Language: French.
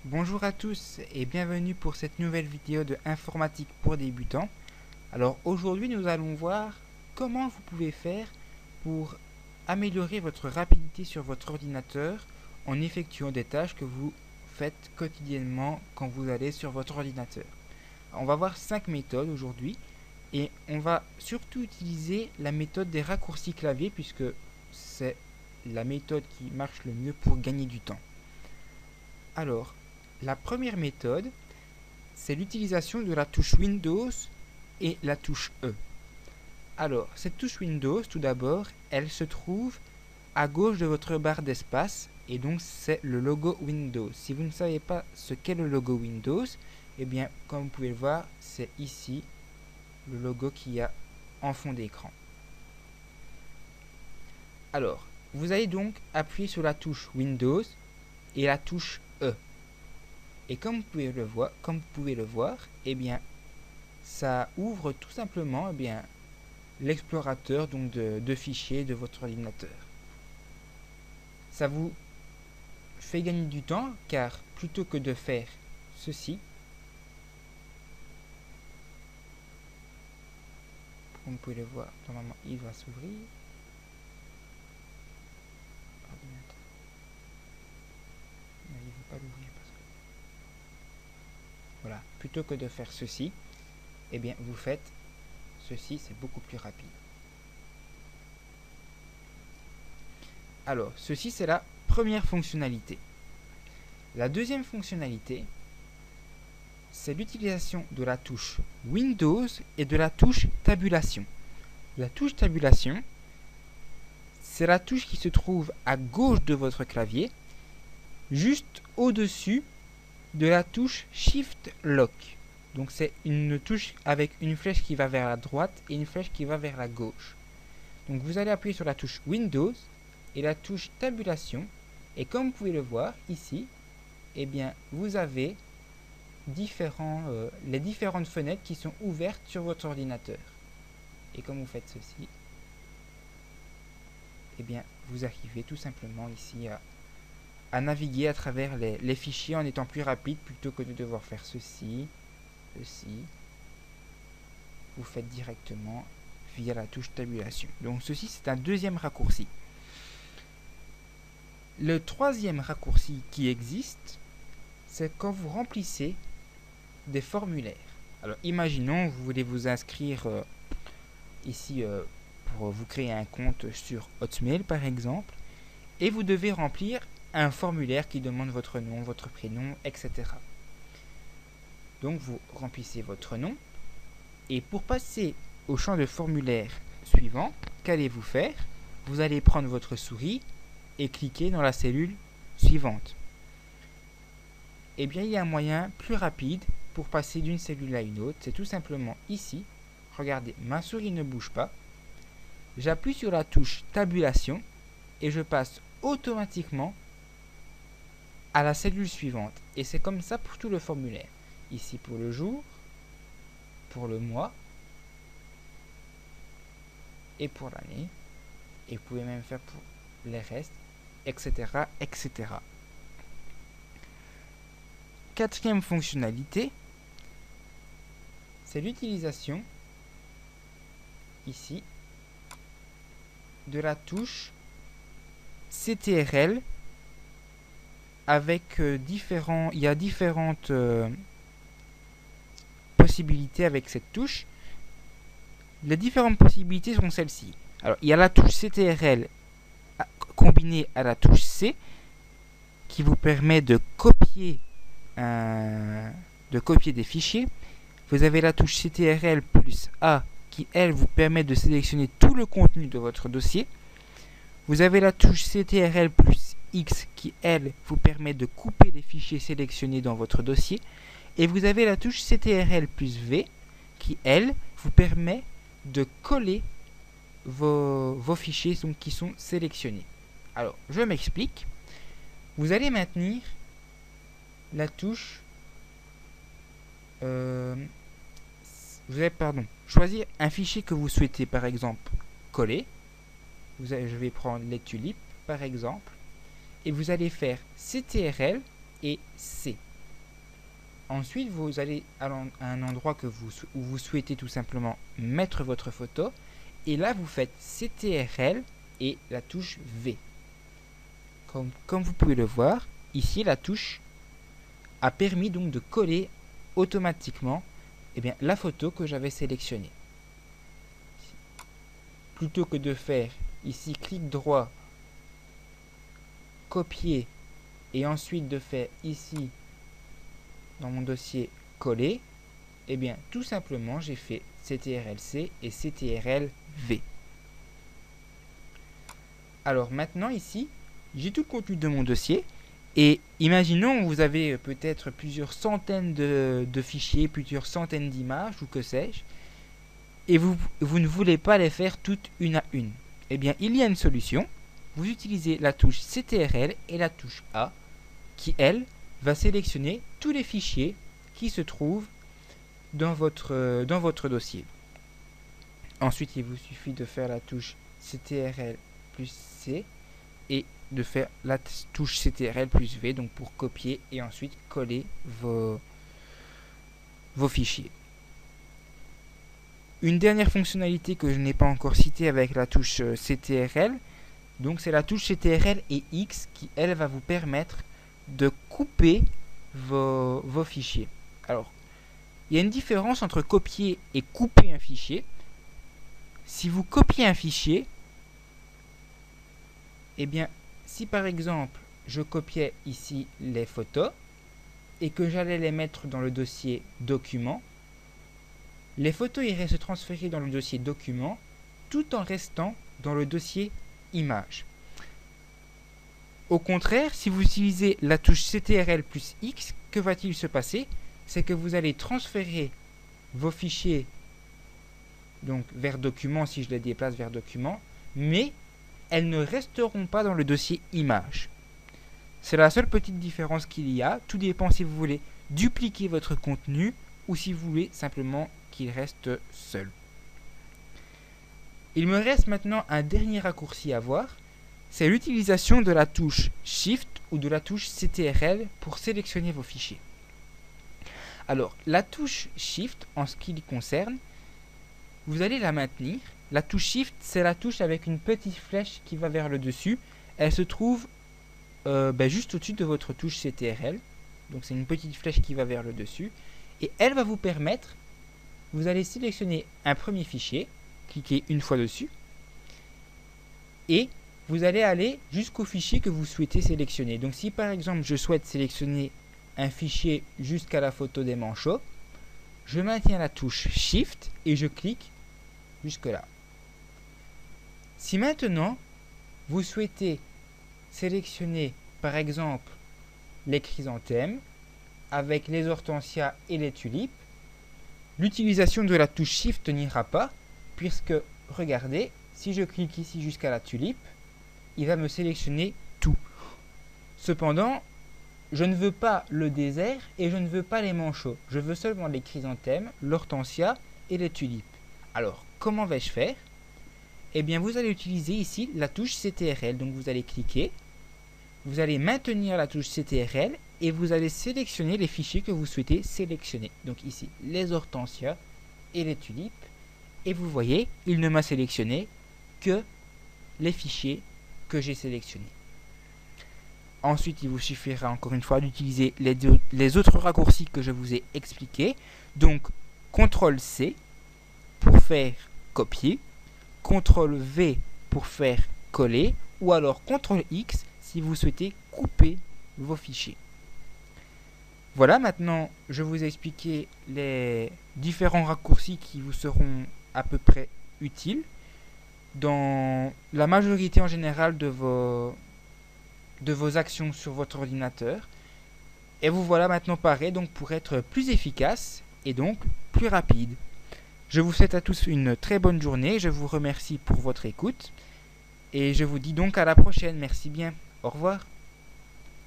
Bonjour à tous et bienvenue pour cette nouvelle vidéo de informatique pour débutants. Alors aujourd'hui nous allons voir comment vous pouvez faire pour améliorer votre rapidité sur votre ordinateur en effectuant des tâches que vous faites quotidiennement quand vous allez sur votre ordinateur. On va voir 5 méthodes aujourd'hui et on va surtout utiliser la méthode des raccourcis clavier puisque c'est la méthode qui marche le mieux pour gagner du temps. Alors, la première méthode, c'est l'utilisation de la touche Windows et la touche E. Alors, cette touche Windows, tout d'abord, elle se trouve à gauche de votre barre d'espace et donc c'est le logo Windows. Si vous ne savez pas ce qu'est le logo Windows, eh bien, comme vous pouvez le voir, c'est ici le logo qu'il y a en fond d'écran. Alors, vous allez donc appuyer sur la touche Windows et la touche E. Et comme vous pouvez le voir, eh bien, ça ouvre tout simplement l'explorateur donc de fichiers de votre ordinateur. Ça vous fait gagner du temps car plutôt que de faire ceci, comme vous pouvez le voir, normalement il va s'ouvrir. Mais il ne veut pas l'ouvrir parce que... Voilà, plutôt que de faire ceci, eh bien vous faites ceci, c'est beaucoup plus rapide. Alors, ceci c'est la première fonctionnalité. La deuxième fonctionnalité, c'est l'utilisation de la touche Windows et de la touche tabulation. La touche tabulation, c'est la touche qui se trouve à gauche de votre clavier, juste au-dessus de la touche Shift Lock. Donc c'est une touche avec une flèche qui va vers la droite et une flèche qui va vers la gauche. Donc vous allez appuyer sur la touche Windows et la touche tabulation. Et comme vous pouvez le voir ici, eh bien vous avez les différentes fenêtres qui sont ouvertes sur votre ordinateur. Et comme vous faites ceci, eh bien vous arrivez tout simplement ici à naviguer à travers les fichiers en étant plus rapide plutôt que de devoir faire ceci. Vous faites directement via la touche tabulation. Donc ceci c'est un deuxième raccourci. Le troisième raccourci qui existe, c'est quand vous remplissez des formulaires. Alors imaginons vous voulez vous inscrire ici pour vous créer un compte sur Hotmail par exemple, et vous devez remplir un formulaire qui demande votre nom, votre prénom, etc. Donc vous remplissez votre nom et pour passer au champ de formulaire suivant, qu'allez-vous faire? Vous allez prendre votre souris et cliquer dans la cellule suivante. Eh bien, il y a un moyen plus rapide pour passer d'une cellule à une autre. C'est tout simplement ici. Regardez, ma souris ne bouge pas. J'appuie sur la touche tabulation et je passe automatiquement à la cellule suivante. Et c'est comme ça pour tout le formulaire. Ici pour le jour, pour le mois et pour l'année. Et vous pouvez même faire pour les restes, etc., etc. Quatrième fonctionnalité, c'est l'utilisation ici de la touche CTRL avec il y a différentes possibilités avec cette touche. Les différentes possibilités sont celles-ci. Alors, il y a la touche CTRL combinée à la touche C qui vous permet de copier des fichiers. Vous avez la touche CTRL plus A qui, elle, vous permet de sélectionner tout le contenu de votre dossier. Vous avez la touche CTRL plus X qui, elle, vous permet de couper les fichiers sélectionnés dans votre dossier. Et vous avez la touche CTRL plus V qui, elle, vous permet de coller vos fichiers qui sont sélectionnés. Alors, je m'explique. Vous allez maintenir la touche choisir un fichier que vous souhaitez par exemple coller. Je vais prendre les tulipes par exemple et vous allez faire CTRL et C. Ensuite, vous allez à un endroit où vous souhaitez tout simplement mettre votre photo. Et là, vous faites CTRL et la touche V. Comme vous pouvez le voir, ici, la touche a permis donc de coller automatiquement la photo que j'avais sélectionnée. Plutôt que de faire ici clic droit, copier et ensuite de faire ici dans mon dossier coller, tout simplement j'ai fait CTRL-C et CTRL-V. Alors maintenant ici, j'ai tout le contenu de mon dossier et imaginons vous avez peut-être plusieurs centaines de fichiers, plusieurs centaines d'images ou que sais-je, et vous ne voulez pas les faire toutes une à une. Il y a une solution. Vous utilisez la touche CTRL et la touche A qui, elle, va sélectionner tous les fichiers qui se trouvent dans votre dossier. Ensuite, il vous suffit de faire la touche CTRL plus C et de faire la touche CTRL plus V donc pour copier et ensuite coller vos fichiers. Une dernière fonctionnalité que je n'ai pas encore citée avec la touche CTRL, donc c'est la touche CTRL et X qui, elle, va vous permettre de couper vos fichiers. Alors, il y a une différence entre copier et couper un fichier. Si vous copiez un fichier, si par exemple je copiais ici les photos et que j'allais les mettre dans le dossier document, les photos iraient se transférer dans le dossier document tout en restant dans le dossier image. Au contraire, si vous utilisez la touche CTRL plus X, que va-t-il se passer? C'est que vous allez transférer vos fichiers donc vers document si je les déplace vers document, mais elles ne resteront pas dans le dossier image. C'est la seule petite différence qu'il y a. Tout dépend si vous voulez dupliquer votre contenu ou si vous voulez simplement qu'il reste seul. Il me reste maintenant un dernier raccourci à voir, c'est l'utilisation de la touche Shift ou de la touche CTRL pour sélectionner vos fichiers. Alors, la touche Shift, en ce qui le concerne, vous allez la maintenir. La touche Shift, c'est la touche avec une petite flèche qui va vers le dessus. Elle se trouve juste au-dessus de votre touche CTRL. Donc, c'est une petite flèche qui va vers le dessus. Et elle va vous permettre, vous allez sélectionner un premier fichier, cliquez une fois dessus, et vous allez aller jusqu'au fichier que vous souhaitez sélectionner. Donc, si par exemple, je souhaite sélectionner un fichier jusqu'à la photo des manchots, je maintiens la touche Shift et je clique jusque là. Si maintenant vous souhaitez sélectionner par exemple les chrysanthèmes avec les hortensias et les tulipes, l'utilisation de la touche Shift n'ira pas puisque regardez, si je clique ici jusqu'à la tulipe, il va me sélectionner tout. Cependant, je ne veux pas le désert et je ne veux pas les manchots. Je veux seulement les chrysanthèmes, l'hortensia et les tulipes. Alors, comment vais-je faire? Vous allez utiliser ici la touche CTRL. Donc, vous allez cliquer, vous allez maintenir la touche CTRL et vous allez sélectionner les fichiers que vous souhaitez sélectionner. Donc, ici, les hortensias et les tulipes. Et vous voyez, il ne m'a sélectionné que les fichiers que j'ai sélectionnés. Ensuite, il vous suffira encore une fois d'utiliser les autres raccourcis que je vous ai expliqués. Donc, CTRL-C pour faire copier, CTRL-V pour faire coller, ou alors CTRL-X si vous souhaitez couper vos fichiers. Voilà, maintenant, je vous ai expliqué les différents raccourcis qui vous seront à peu près utiles dans la majorité en général de vos actions sur votre ordinateur. Et vous voilà maintenant paré donc pour être plus efficace et donc plus rapide. Je vous souhaite à tous une très bonne journée, je vous remercie pour votre écoute et je vous dis donc à la prochaine. Merci bien, au revoir.